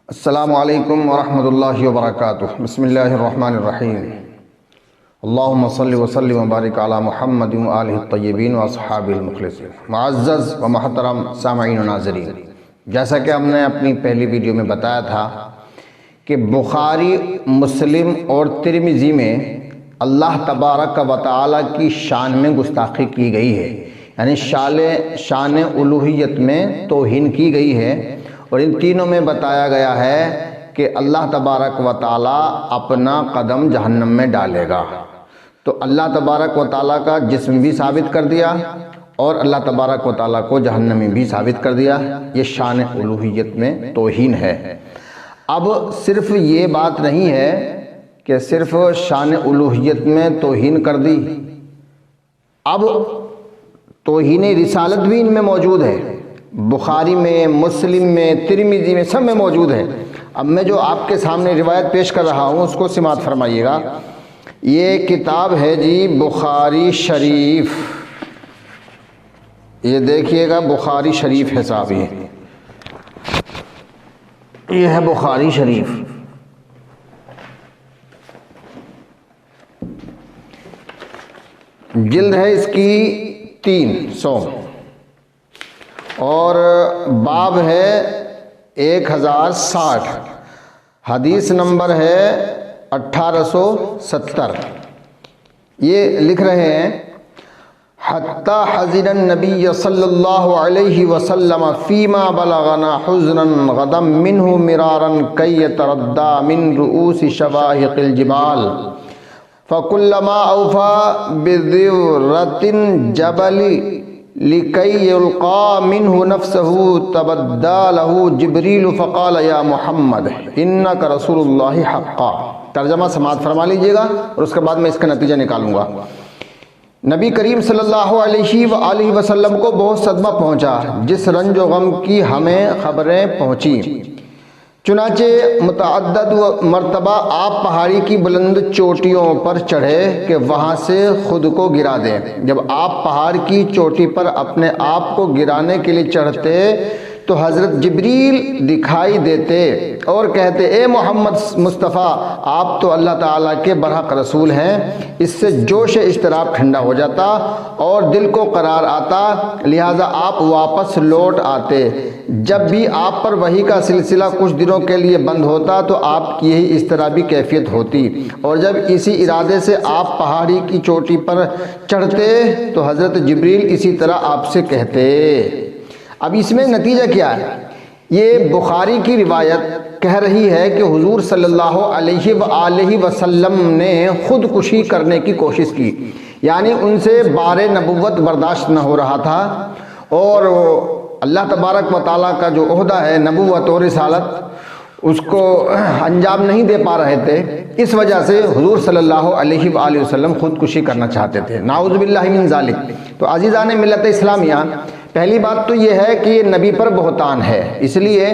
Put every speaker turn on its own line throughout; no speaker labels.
السلام علیکم ورحمۃ اللہ وبرکاتہ۔ بسم اللہ الرحمن الرحیم۔ اللہم صلی وسلم وبارک علی محمد وآلہ الطیبین واصحابہ المخلصین۔ معزز و محترم سامعین و ناظرین، جیسا کہ ہم نے اپنی پہلی ویڈیو میں بتایا تھا کہ بخاری، مسلم اور ترمذی میں اللہ تبارک و تعالی کی شان میں گستاخی کی گئی ہے، یعنی شان الوہیت میں توہین کی گئی ہے، اور ان تینوں میں بتایا گیا ہے کہ اللہ تبارک و تعالی اپنا قدم جہنم میں ڈالے گا۔ تو اللہ تبارک و تعالی کا جسم بھی ثابت کر دیا اور اللہ تبارک و تعالی کو جہنمی بھی ثابت کر دیا۔ یہ شان الوہیت میں توہین ہے۔ اب صرف یہ بات نہیں ہے کہ صرف شان الوہیت میں توہین کر دی، اب توہین رسالت بھی ان میں موجود ہے، بخاری میں، مسلم میں، ترمذی میں، سب میں موجود ہے۔ اب میں جو آپ کے سامنے روایت پیش کر رہا ہوں اس کو سماعت فرمائیے گا۔ یہ کتاب ہے جی بخاری شریف، یہ دیکھیے گا بخاری شریف ہے صاحب، یہ ہے بخاری شریف۔ جلد ہے اس کی 300 اور باب ہے 1060، حدیث نمبر ہے 1870۔ یہ لکھ رہے ہیں حتی حزن النبی صلی اللہ علیہ وسلم فیما بلغنا حزنا غدا منہ مرارا کی یتردى من رؤوس شواہق الجبال فکلما اوفى بذرة الجبل لکی یلقى منہ نفسہ تبدى له جبریل فقال یا محمد انک رسول اللہ حقا۔ ترجمہ سماعت فرما لیجئے گا اور اس کے بعد میں اس کا نتیجہ نکالوں گا۔ نبی کریم صلی اللہ علیہ وآلہ وسلم کو بہت صدمہ پہنچا جس رنج و غم کی ہمیں خبریں پہنچی، چنانچہ متعدد مرتبہ آپ پہاڑی کی بلند چوٹیوں پر چڑھے کہ وہاں سے خود کو گرا دیں۔ جب آپ پہاڑ کی چوٹی پر اپنے آپ کو گرانے کے لیے چڑھتے تو حضرت جبریل دکھائی دیتے اور کہتے اے محمد مصطفیٰ، آپ تو اللہ تعالیٰ کے برحق رسول ہیں۔ اس سے جوش اشتراک ٹھنڈا ہو جاتا اور دل کو قرار آتا، لہٰذا آپ واپس لوٹ آتے۔ جب بھی آپ پر وحی کا سلسلہ کچھ دنوں کے لیے بند ہوتا تو آپ کی یہی اضطرابی کیفیت ہوتی، اور جب اسی ارادے سے آپ پہاڑی کی چوٹی پر چڑھتے تو حضرت جبریل اسی طرح آپ سے کہتے۔ اب اس میں نتیجہ کیا ہے؟ یہ بخاری کی روایت کہہ رہی ہے کہ حضور صلی اللہ علیہ وآلہ وسلم نے خودکشی کرنے کی کوشش کی، یعنی ان سے بار نبوت برداشت نہ ہو رہا تھا اور اللہ تبارک و تعالیٰ کا جو عہدہ ہے نبوت اور رسالت اس کو انجام نہیں دے پا رہے تھے، اس وجہ سے حضور صلی اللہ علیہ وآلہ وسلم خودکشی کرنا چاہتے تھے، نعوذ باللہ من ذالک۔ تو عزیزان ملت اسلامیہ، پہلی بات تو یہ ہے کہ یہ نبی پر بہتان ہے، اس لیے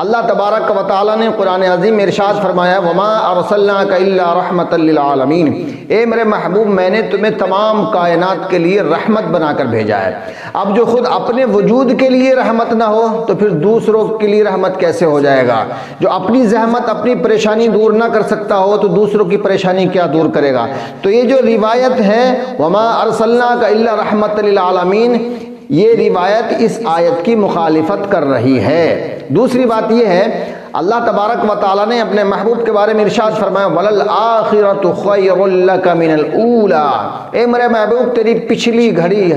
اللہ تبارک و تعالیٰ نے قرآن عظیم میں ارشاد فرمایا وَمَا أَرْسَلْنَاكَ إِلَّا رَحْمَةً لِّلْعَالَمِينَ، اے میرے محبوب میں نے تمہیں تمام کائنات کے لیے رحمت بنا کر بھیجا ہے۔ اب جو خود اپنے وجود کے لیے رحمت نہ ہو تو پھر دوسروں کے لیے رحمت کیسے ہو جائے گا؟ جو اپنی زحمت، اپنی پریشانی دور نہ کر سکتا ہو تو دوسروں کی پریشانی کیا دور کرے گا؟ تو یہ جو روایت ہے وَمَا أَرْسَلْنَاكَ إِلَّا رَحْمَةً لِّلْعَالَمِينَ، یہ روایت اس آیت کی مخالفت کر رہی ہے۔ دوسری بات یہ ہے اللہ تبارک و تعالیٰ نے اپنے محبوب کے بارے میں ارشاد فرمایا وَلَلْآخِرَةُ خَيْرٌ لَكَ مِنَ الْأُولَىٰ، اے میرے محبوب تیری پچھلی گھڑی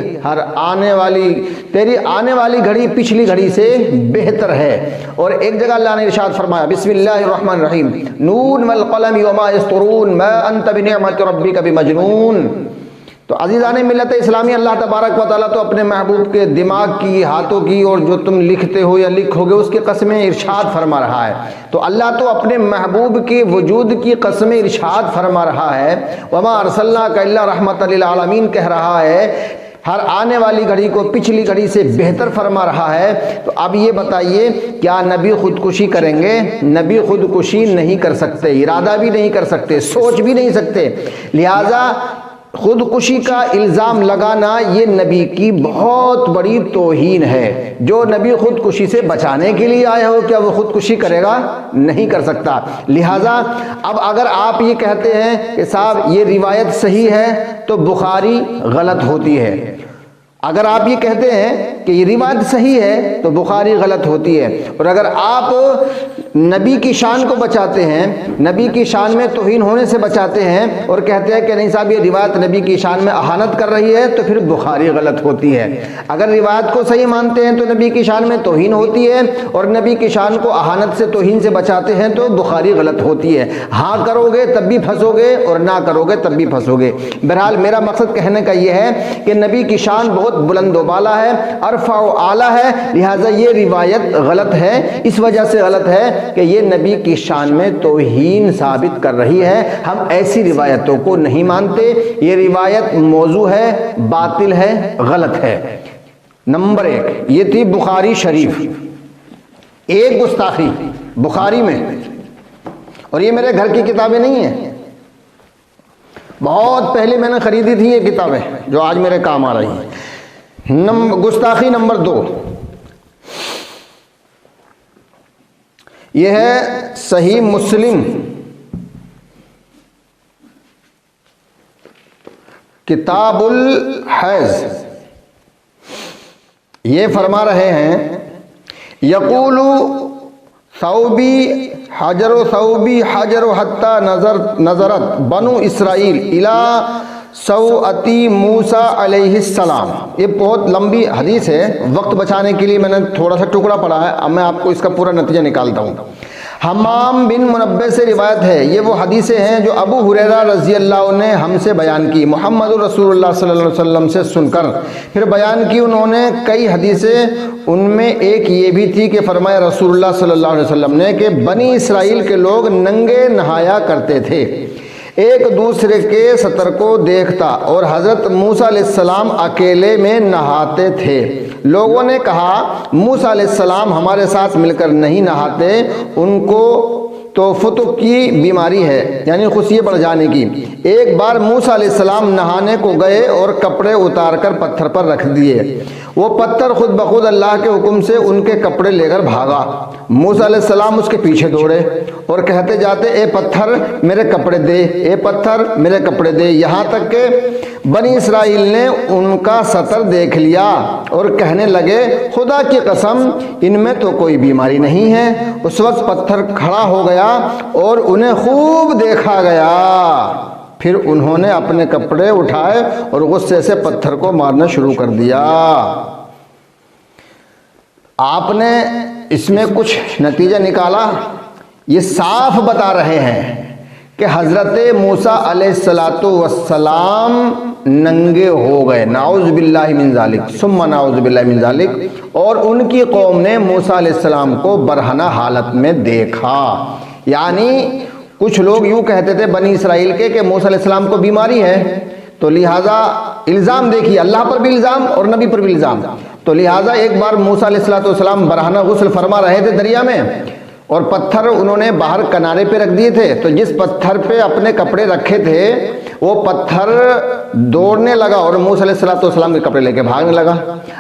تیری آنے والی گھڑی پچھلی گھڑی سے بہتر ہے۔ اور ایک جگہ اللہ نے ارشاد فرمایا بسم اللہ الرحمن الرحیم نون والقلم وما یسطرون ما انت بنعمت ربک بمجنون۔ تو عزیزان ملت اسلامی، اللہ تبارک و تعالیٰ تو اپنے محبوب کے دماغ کی، ہاتھوں کی اور جو تم لکھتے ہو یا لکھو گے اس کی قسمیں ارشاد فرما رہا ہے۔ تو اللہ تو اپنے محبوب کے وجود کی قسمیں ارشاد فرما رہا ہے، وما ارسلناک الا رحمۃ للعالمین کہہ رہا ہے، ہر آنے والی گھڑی کو پچھلی گھڑی سے بہتر فرما رہا ہے۔ تو اب یہ بتائیے کیا نبی خودکشی کریں گے؟ نبی خودکشی نہیں کر سکتے، ارادہ بھی نہیں کر سکتے، سوچ بھی نہیں سکتے، لہٰذا خودکشی کا الزام لگانا یہ نبی کی بہت بڑی توہین ہے۔ جو نبی خودکشی سے بچانے کے لیے آیا ہو، کیا وہ خودکشی کرے گا؟ نہیں کر سکتا۔ لہٰذا اب اگر آپ یہ کہتے ہیں کہ صاحب یہ روایت صحیح ہے تو بخاری غلط ہوتی ہے، اگر آپ یہ کہتے ہیں کہ یہ روایت صحیح ہے تو بخاری غلط ہوتی ہے، اور اگر آپ نبی کی شان کو بچاتے ہیں، نبی کی شان میں توہین ہونے سے بچاتے ہیں اور کہتے ہیں کہ نہیں صاحب یہ روایت نبی کی شان میں اہانت کر رہی ہے، تو پھر بخاری غلط ہوتی ہے۔ اگر روایت کو صحیح مانتے ہیں تو نبی کی شان میں توہین ہوتی ہے، اور نبی کی شان کو اہانت سے توہین سے بچاتے ہیں تو بخاری غلط ہوتی ہے۔ ہاں کرو گے تب بھی پھنسو گے اور نہ کرو گے تب بھی پھنسو گے۔ بہرحال میرا مقصد کہنے کا یہ ہے کہ نبی کی شان بہت بلند و بالا ہے، عرفہ و اعلیٰ ہے، لہٰذا یہ روایت غلط ہے۔ اس وجہ سے غلط ہے کہ یہ نبی کی شان میں توہین ثابت کر رہی ہے۔ ہم ایسی روایتوں کو نہیں مانتے، یہ روایت موضوع ہے، باطل ہے، غلط ہے۔ نمبر 1 یہ تھی بخاری شریف، ایک گستاخی بخاری میں، اور یہ میرے گھر کی کتابیں نہیں ہیں، بہت پہلے میں نے خریدی تھی یہ کتابیں جو آج میرے کام آ رہی ہیں۔ گستاخی نمبر 2 یہ ہے صحیح مسلم کتاب الحیض۔ یہ فرما رہے ہیں یقول ثوبی حجر حجر حتی نظرت بنو اسرائیل الی سوءتی موسیٰ علیہ السلام۔ یہ بہت لمبی حدیث ہے، وقت بچانے کے لیے میں نے تھوڑا سا ٹکڑا پڑھا ہے، اب میں آپ کو اس کا پورا نتیجہ نکالتا ہوں۔ حمام بن منبہ سے روایت ہے، یہ وہ حدیثیں ہیں جو ابو ہریرہ رضی اللہ عنہ نے ہم سے بیان کی، محمد رسول اللہ صلی اللہ علیہ وسلم سے سن کر پھر بیان کی انہوں نے کئی حدیثیں۔ ان میں ایک یہ بھی تھی کہ فرمایا رسول اللہ صلی اللہ علیہ وسلم نے کہ بنی اسرائیل کے لوگ ننگے نہایا کرتے تھے، ایک دوسرے کے سطر کو دیکھتا، اور حضرت موسیٰ علیہ السلام اکیلے میں نہاتے تھے۔ لوگوں نے کہا موسیٰ علیہ السلام ہمارے ساتھ مل کر نہیں نہاتے، ان کو تو فتق کی بیماری ہے، یعنی خصیے بڑھ جانے کی۔ ایک بار موسیٰ علیہ السلام نہانے کو گئے اور کپڑے اتار کر پتھر پر رکھ دیے، وہ پتھر خود بخود اللہ کے حکم سے ان کے کپڑے لے کر بھاگا۔ موسیٰ علیہ السلام اس کے پیچھے دوڑے اور کہتے جاتے اے پتھر میرے کپڑے دے، اے پتھر میرے کپڑے دے، یہاں تک کہ بنی اسرائیل نے ان کا سطر دیکھ لیا اور کہنے لگے خدا کی قسم ان میں تو کوئی بیماری نہیں ہے۔ اس وقت پتھر کھڑا ہو گیا اور انہیں خوب دیکھا گیا، پھر انہوں نے اپنے کپڑے اٹھائے اور غصے سے پتھر کو مارنا شروع کر دیا۔ آپ نے اس میں کچھ نتیجہ نکالا؟ یہ صاف بتا رہے ہیں کہ حضرت موسیٰ علیہ السلام ننگے ہو گئے، نعوذ باللہ من ذالک ثم نعوذ باللہ من ذالک، اور ان کی قوم نے موسیٰ علیہ السلام کو برہنہ حالت میں دیکھا۔ یعنی کچھ لوگ یوں کہتے تھے بنی اسرائیل کے کہ موسیٰ علیہ السلام کو بیماری ہے، تو لہٰذا الزام دیکھیے اللہ پر بھی الزام اور نبی پر بھی الزام، تو لہٰذا ایک بار موسیٰ علیہ السلام برہنہ غسل فرما رہے تھے دریا میں، اور پتھر انہوں نے باہر کنارے پہ رکھ دیے تھے، تو جس پتھر پہ اپنے کپڑے رکھے تھے وہ پتھر دوڑنے لگا اور موسیٰ علیہ السلام کے کپڑے لے کے بھاگنے لگا۔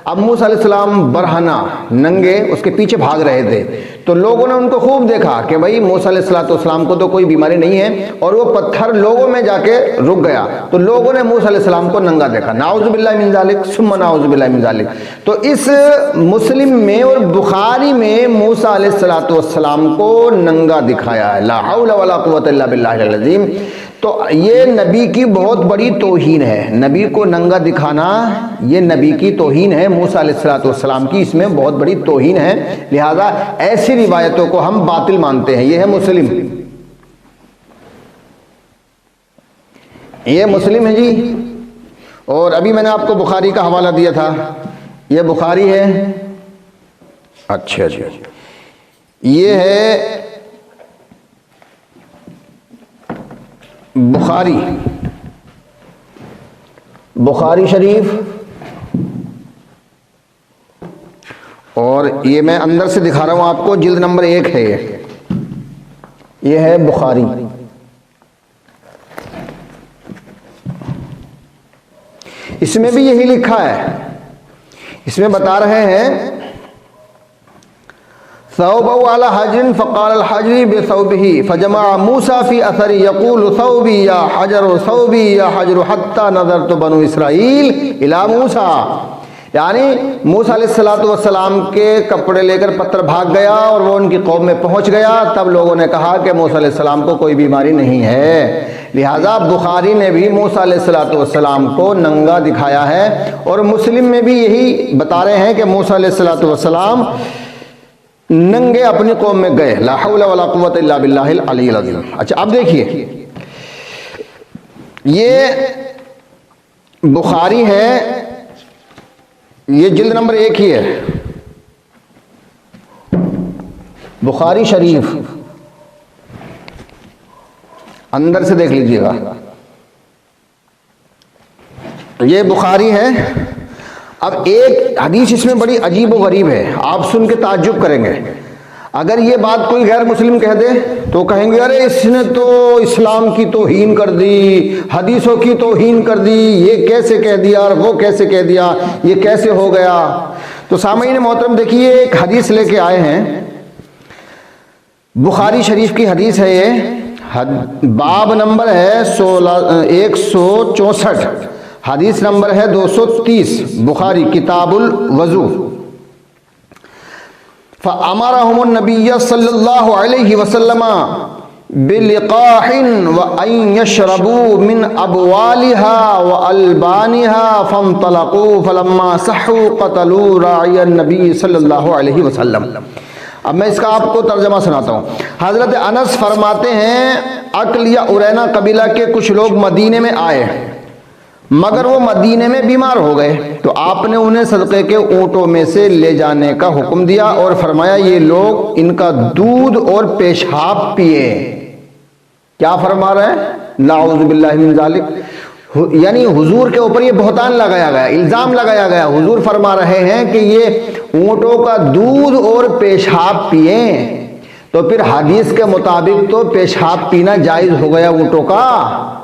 اب موسیٰ علیہ السلام برہنہ ننگے اس کے پیچھے بھاگ رہے تھے، تو لوگوں نے ان کو خوب دیکھا کہ بھائی موسیٰ علیہ السلام کو تو کوئی بیماری نہیں ہے، اور وہ پتھر لوگوں میں جا کے رک گیا، تو لوگوں نے موسیٰ علیہ السلام کو ننگا دیکھا، نعوذ باللہ من ذالک ثم نعوذ باللہ من ذالک۔ تو اس مسلم میں اور بخاری میں موسیٰ علیہ السلام کو ننگا دکھایا ہے، لا حول ولا قوت الا باللہ العظیم۔ تو یہ نبی کی بہت بڑی توہین ہے، نبی کو ننگا دکھانا یہ نبی کی توہین ہے، موسیٰ علیہ السلام کی اس میں بہت بڑی توہین ہے، لہذا ایسی روایتوں کو ہم باطل مانتے ہیں۔ یہ ہے مسلم، یہ مسلم ہے جی، اور ابھی میں نے آپ کو بخاری کا حوالہ دیا تھا، یہ بخاری ہے۔ اچھا جی، یہ ہے بخاری شریف، اور یہ میں اندر سے دکھا رہا ہوں آپ کو، جلد نمبر 1 ہے، یہ ہے بخاری۔ اس میں بھی یہی لکھا ہے، اس میں بتا رہے ہیں ثوبه على حجر فقال الحجر بثوبه فجمع موسى في اثر يقول ثوبي يا حجر ثوبي يا حجر حتى نظرت بنو اسرائيل الى موسى، یعنی موسیٰ علیہ السلام کے کپڑے لے کر پتھر بھاگ گیا اور وہ ان کی قوم میں پہنچ گیا، تب لوگوں نے کہا کہ موسیٰ علیہ السلام کو کوئی بیماری نہیں ہے۔ لہٰذا بخاری نے بھی موسیٰ علیہ السلام کو ننگا دکھایا ہے، اور مسلم میں بھی یہی بتا رہے ہیں کہ موسیٰ علیہ السلام ننگے اپنی قوم میں گئے، لا حول ولا قوت الا باللہ العلی العظیم۔ اچھا اب دیکھیے، یہ بخاری ہے، یہ جلد نمبر 1 ہی ہے، بخاری شریف، اندر سے دیکھ لیجئے گا، یہ بخاری ہے۔ اب ایک حدیث اس میں بڑی عجیب و غریب ہے، آپ سن کے تعجب کریں گے۔ اگر یہ بات کوئی غیر مسلم کہہ دے تو کہیں گے ارے اس نے تو اسلام کی توہین کر دی، حدیثوں کی توہین کر دی، یہ کیسے کہہ دیا اور وہ کیسے کہہ دیا، یہ کیسے ہو گیا۔ تو سامعین محترم دیکھیے، ایک حدیث لے کے آئے ہیں، بخاری شریف کی حدیث ہے، یہ باب نمبر ہے 164، حدیث نمبر ہے 230، بخاری کتاب الوضو۔ فَأَمَرَهُمُ النَّبِيَّ صلی اللہ علیہ وسلم بِلِقَاحٍ وَأَن يَشْرَبُوا مِنْ أَبْوَالِهَا وَأَلْبَانِهَا فَانْطَلَقُوا فَلَمَّا صَحُّوا قَتَلُوا رَاعِيَ النَّبِيِّ صلی اللہ علیہ وسلم۔ اب میں اس کا آپ کو ترجمہ سناتا ہوں۔ حضرت انس فرماتے ہیں عقل یا ارینا قبیلہ کے کچھ لوگ مدینے میں آئے، مگر وہ مدینے میں بیمار ہو گئے، تو آپ نے انہیں صدقے کے اونٹوں میں سے لے جانے کا حکم دیا اور فرمایا یہ لوگ ان کا دودھ اور پیشاب پیئے۔ کیا فرما رہے ہیں؟ نعوذ باللہ من ذالک، یعنی حضور کے اوپر یہ بہتان لگایا گیا، الزام لگایا گیا۔ حضور فرما رہے ہیں کہ یہ اونٹوں کا دودھ اور پیشاب پیئیں، تو پھر حدیث کے مطابق تو پیشاب پینا جائز ہو گیا اونٹوں کا،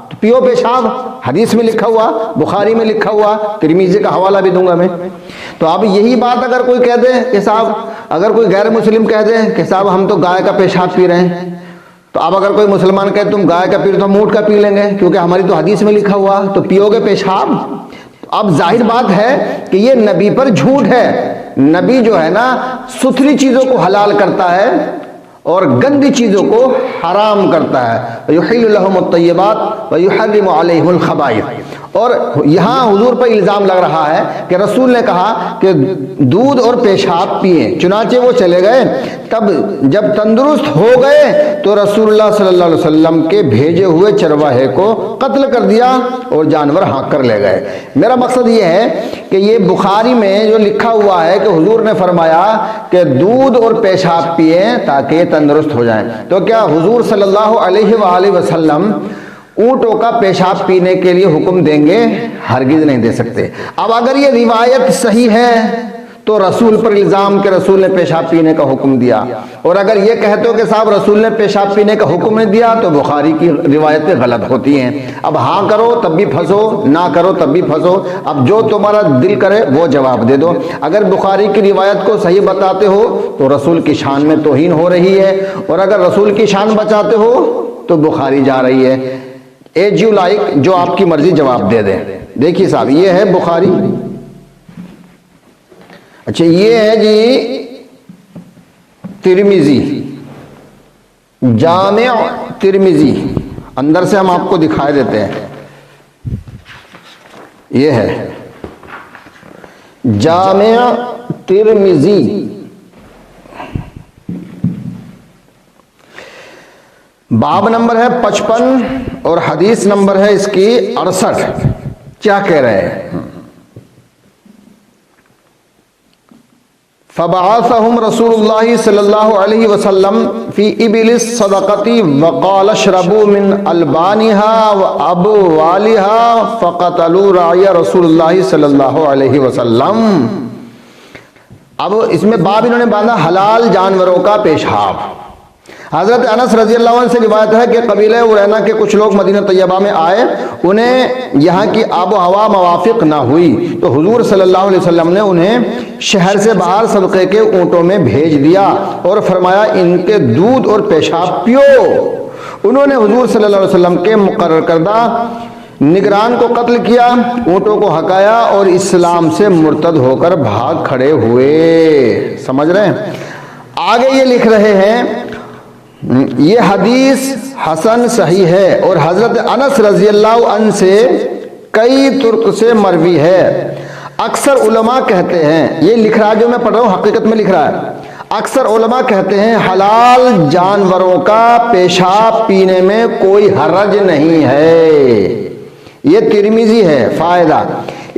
تو پیو پیشاب، حدیث میں لکھا ہوا، بخاری میں لکھا ہوا، ترمذی کا حوالہ بھی دوں گا میں۔ تو اب یہی بات اگر کوئی کہہ دے کہ صاحب، اگر کوئی غیر مسلم کہہ دے کہ صاحب ہم تو گائے کا پیشاب پی رہے ہیں، تو اب اگر کوئی مسلمان کہے تم گائے کا پی رہے تو ہم اونٹ کا پی لیں گے کیونکہ ہماری تو حدیث میں لکھا ہوا، تو پیو گے پیشاب۔ اب ظاہر بات ہے کہ یہ نبی پر جھوٹ ہے۔ نبی جو ہے نا ستھری چیزوں کو حلال کرتا ہے اور گندی چیزوں کو حرام کرتا ہے، وَيُحِلُّ لَهُمُ الطَّيِّبَاتِ وَيُحَرِّمُ عَلَيْهِمُ الْخَبَائِثَ۔ اور یہاں حضور پر الزام لگ رہا ہے کہ رسول نے کہا کہ دودھ اور پیشاب پئیں، چنانچہ وہ چلے گئے، تب جب تندرست ہو گئے تو رسول اللہ صلی اللہ علیہ وسلم کے بھیجے ہوئے چرواہے کو قتل کر دیا اور جانور ہانک کر لے گئے۔ میرا مقصد یہ ہے کہ یہ بخاری میں جو لکھا ہوا ہے کہ حضور نے فرمایا کہ دودھ اور پیشاب پئیں تاکہ تندرست ہو جائیں، تو کیا حضور صلی اللہ علیہ وآلہ وسلم اونٹوں کا پیشاب پینے کے لیے حکم دیں گے؟ ہرگز نہیں دے سکتے۔ اب اگر یہ روایت صحیح ہے تو رسول پر الزام کہ رسول نے پیشاب پینے کا حکم دیا، اور اگر یہ کہتے ہو کہ صاحب رسول نے پیشاب پینے کا حکم نہیں دیا تو بخاری کی روایتیں غلط ہوتی ہیں۔ اب ہاں کرو تب بھی پھنسو، نہ کرو تب بھی پھنسو، اب جو تمہارا دل کرے وہ جواب دے دو۔ اگر بخاری کی روایت کو صحیح بتاتے ہو تو رسول کی شان میں توہین ہو رہی ہے، اور اگر رسول کی شان بچاتے ہو تو بخاری جا رہی ہے۔ ایج یو لائک، جو آپ کی مرضی جواب دے دیں۔ دیکھیے صاحب، یہ ہے بخاری، اچھا یہ ہے جی ترمذی، جامع ترمذی، اندر سے ہم آپ کو دکھائے دیتے ہیں، یہ ہے جامع ترمذی، باب نمبر ہے 55 اور حدیث نمبر ہے اس کی 68۔ کیا کہہ رہے ہیں؟ فبعثهم رسول اللہ صلی اللہ علیہ وسلم فی ابل الصدقة وقال اشربوا من البانها وابوالها فقتلوا راعی رسول اللہ صلی اللہ علیہ وسلم۔ اب اس میں باب انہوں نے باندھا حلال جانوروں کا پیشاب۔ حضرت انس رضی اللہ عنہ سے روایت ہے کہ قبیلہ عرینا کے کچھ لوگ مدینہ طیبہ میں آئے، انہیں یہاں کی آب و ہوا موافق نہ ہوئی تو حضور صلی اللہ علیہ وسلم نے انہیں شہر سے باہر صدقے کے اونٹوں میں بھیج دیا اور فرمایا ان کے دودھ اور پیشاب پیو۔ انہوں نے حضور صلی اللہ علیہ وسلم کے مقرر کردہ نگران کو قتل کیا، اونٹوں کو ہکایا اور اسلام سے مرتد ہو کر بھاگ کھڑے ہوئے۔ سمجھ رہے ہیں؟ آگے یہ لکھ رہے ہیں یہ حدیث حسن صحیح ہے اور حضرت انس رضی اللہ عنہ سے کئی طرق سے مروی ہے۔ اکثر علماء کہتے ہیں، یہ لکھ رہا جو میں پڑھ رہا ہوں حقیقت میں لکھ رہا ہے، اکثر علماء کہتے ہیں حلال جانوروں کا پیشاب پینے میں کوئی حرج نہیں ہے۔ یہ ترمذی ہے فائدہ۔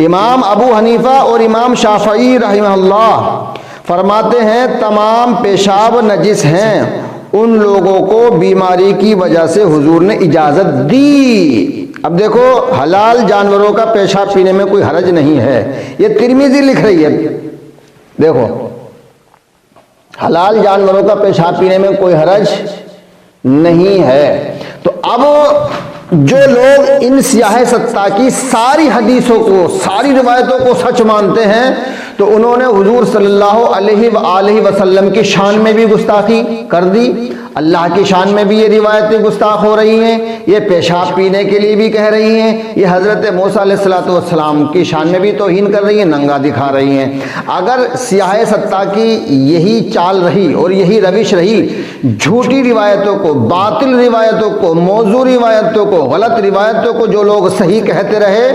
امام ابو حنیفہ اور امام شافعی رحمہ اللہ فرماتے ہیں تمام پیشاب نجس ہیں، ان لوگوں کو بیماری کی وجہ سے حضور نے اجازت دی۔ اب دیکھو حلال جانوروں کا پیشاب پینے میں کوئی حرج نہیں ہے، یہ ترمذی لکھ رہی ہے۔ دیکھو حلال جانوروں کا پیشاب پینے میں کوئی حرج نہیں ہے۔ تو اب جو لوگ ان سیاہ ستہ کی ساری حدیثوں کو، ساری روایتوں کو سچ مانتے ہیں تو انہوں نے حضور صلی اللہ علیہ وآلہ وسلم کی شان میں بھی گستاخی کر دی، اللہ کی شان میں بھی یہ روایتیں گستاخ ہو رہی ہیں، یہ پیشاب پینے کے لیے بھی کہہ رہی ہیں، یہ حضرت موسیٰ علیہ السلام کی شان میں بھی توہین کر رہی ہیں، ننگا دکھا رہی ہیں۔ اگر سیاہ ستہ کی یہی چال رہی اور یہی روش رہی، جھوٹی روایتوں کو، باطل روایتوں کو، موضوع روایتوں کو، غلط روایتوں کو جو لوگ صحیح کہتے رہے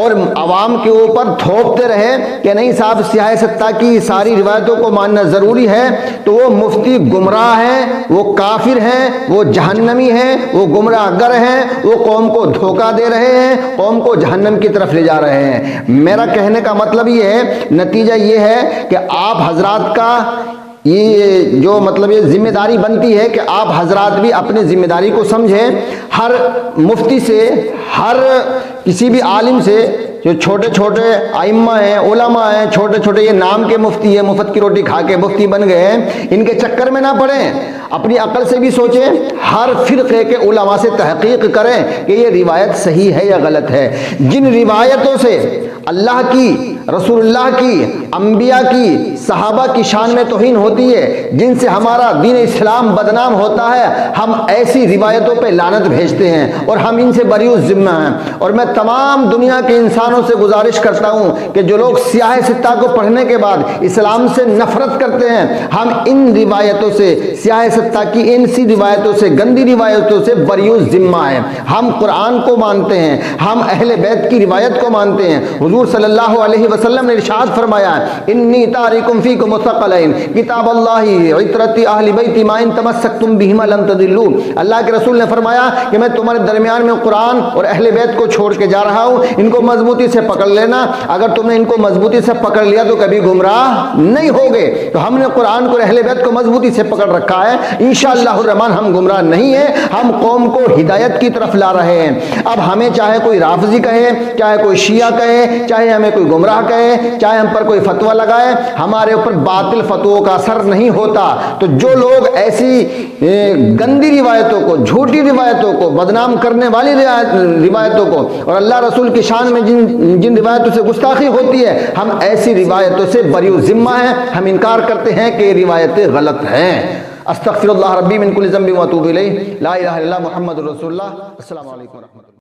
اور عوام کے اوپر تھوپتے رہے کہ نہیں صاحب سیاہ ستہ کی ساری روایتوں کو ماننا ضروری ہے، تو وہ مفتی گمراہ ہیں، وہ کافر ہیں، وہ جہنمی ہیں، وہ گمراہ گر ہیں، وہ قوم کو دھوکہ دے رہے ہیں، قوم کو جہنم کی طرف لے جا رہے ہیں۔ میرا کہنے کا مطلب یہ ہے، نتیجہ یہ ہے کہ آپ حضرات کا یہ جو مطلب یہ ذمہ داری بنتی ہے کہ آپ حضرات بھی اپنی ذمہ داری کو سمجھیں۔ ہر مفتی سے، ہر کسی بھی عالم سے، جو چھوٹے چھوٹے ائمہ ہیں، علماء ہیں، چھوٹے چھوٹے یہ نام کے مفتی ہیں، مفت کی روٹی کھا کے مفتی بن گئے ہیں، ان کے چکر میں نہ پڑیں، اپنی عقل سے بھی سوچیں، ہر فرقے کے علماء سے تحقیق کریں کہ یہ روایت صحیح ہے یا غلط ہے۔ جن روایتوں سے اللہ کی، رسول اللہ کی، انبیاء کی، صحابہ کی شان میں توہین ہوتی ہے، جن سے ہمارا دین اسلام بدنام ہوتا ہے، ہم ایسی روایتوں پہ لعنت بھیجتے ہیں اور ہم ان سے بری الذمہ ہیں۔ اور میں تمام دنیا کے انسانوں سے گزارش کرتا ہوں کہ جو لوگ سیاہ ستہ کو پڑھنے کے بعد اسلام سے نفرت کرتے ہیں، ہم ان روایتوں سے، سیاہ ستہ کی ان سی روایتوں سے، گندی روایتوں سے بری الذمہ ہیں۔ ہم قرآن کو مانتے ہیں، ہم اہل بیت کی روایت کو مانتے ہیں۔ حضور صلی اللہ علیہ وسلم نے ارشاد فرمایا ہے انی تارکم فیکم ثقلین کتاب اللہ عترت اہل بیت ما ان تمسکتم بہما لن تضلوا۔ اللہ کے رسول نے فرمایا کہ میں تمہارے درمیان میں قرآن اور اہل بیت کو چھوڑ کے جا رہا ہوں، ان کو مضبوطی سے پکڑ لینا، اگر تم نے ان کو مضبوطی سے پکڑ لیا تو کبھی گمراہ نہیں ہوگے۔ تو ہم نے قرآن کو اور اہل بیت کو مضبوطی سے پکڑ رکھا ہے، انشاءاللہ الرحمن ہم گمراہ نہیں ہیں، ہم قوم کو ہدایت کی طرف لا رہے ہیں۔ اب ہمیں چاہے کوئی رافضی کہے، چاہے کوئی شیعہ کہے، چاہے ہمیں کوئی گمراہ کہے، چاہے ہم پر کوئی فتویٰ لگائے، ہمارے اوپر باطل فتووں کا اثر نہیں ہوتا۔ تو جو لوگ ایسی گندی روایتوں کو، جھوٹی روایتوں کو، بدنام کرنے والی روایتوں کو اور اللہ رسول کی شان میں جن روایتوں سے گستاخی ہوتی ہے، ہم ایسی روایتوں سے بری الذمہ ہیں، ہم انکار کرتے ہیں کہ یہ روایتیں غلط ہیں۔ استغفر اللہ ربی من کل ذنب و اتوب الیہ، لا الہ الا اللہ محمد رسول اللہ۔ السلام علیکم ورحمۃ اللہ۔